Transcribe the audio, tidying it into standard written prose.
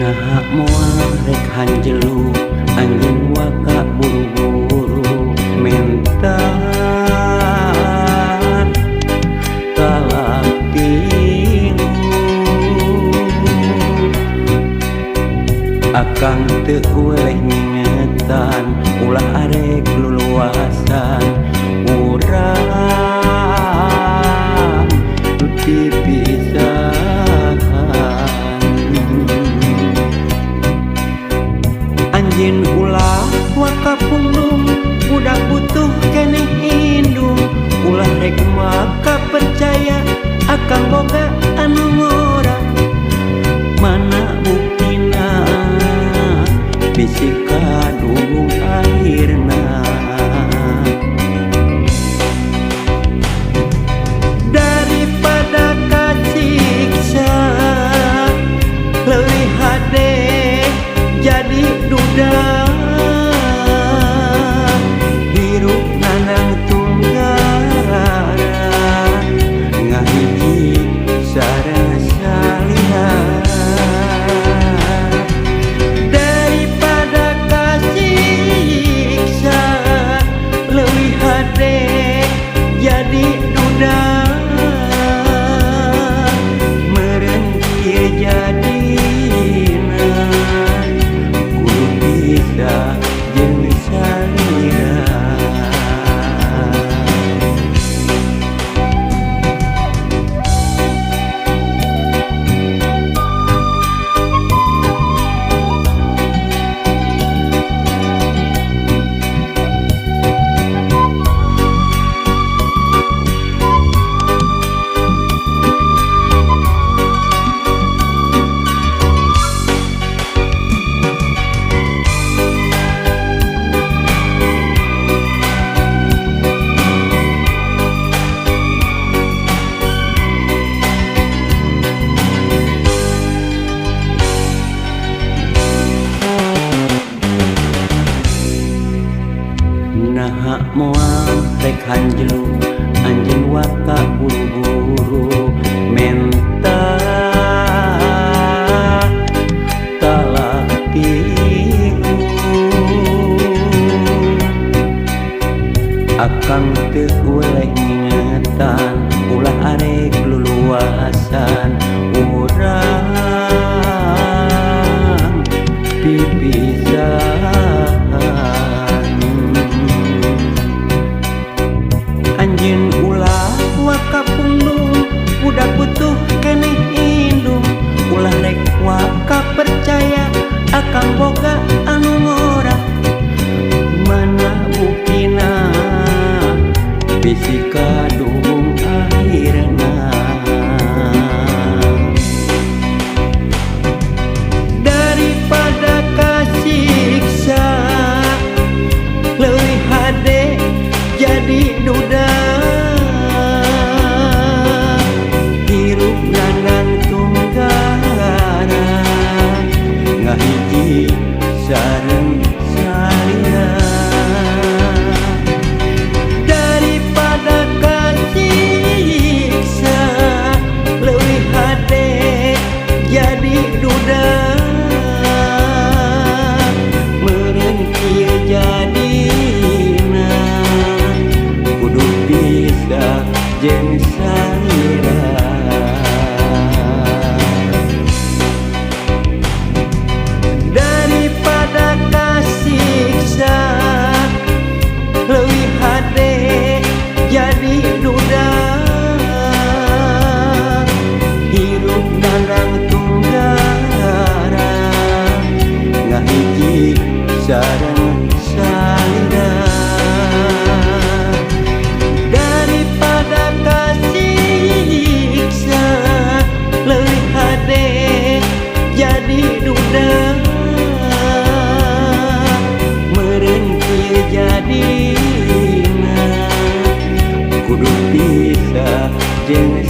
Nah moal rek hanjelu anjeun waka buru-buru menta talak tilu akang teu weleh ngingetan ulah arek luluasan urang nu dipisahan anjeun ulah waka punggung budak butuh keneh indung ulah rek maka percaya akan boga anu ngora mana buktina bisi kadung akhirna daripada kasiksa leuwih hade jadi duda hirup nanang tunggara ngahiji sareng salihan daripada kasiksa leuwih hade jadi duda meureun kieu jadina kudu bisa jeung salihan nah moal rek hanjelu anjeun waka buru-buru menta talak tilu akang teu weleh ngingetan ulah arek luluasan urang pipisahan anjeun ulah waka punggung budak butuh keneh indung ulah rek waka percaya akan boga anu ngora mana buktina bisi kadung akhirna daripada kasiksa leuwih hade jadi duda hirup nanang tunggara ngahiji sareng salihan daripada kasiksa leuwih hade jadi duda meureun kieu jadina kudu bisa jeung salihan daripada kasiksa leuwih hade jadi duda hirup nanang tunggara ngahiji sareng salihan daripada kasiksa leuwih hade jadi duda meureun kieu jadina kudu bisa jeung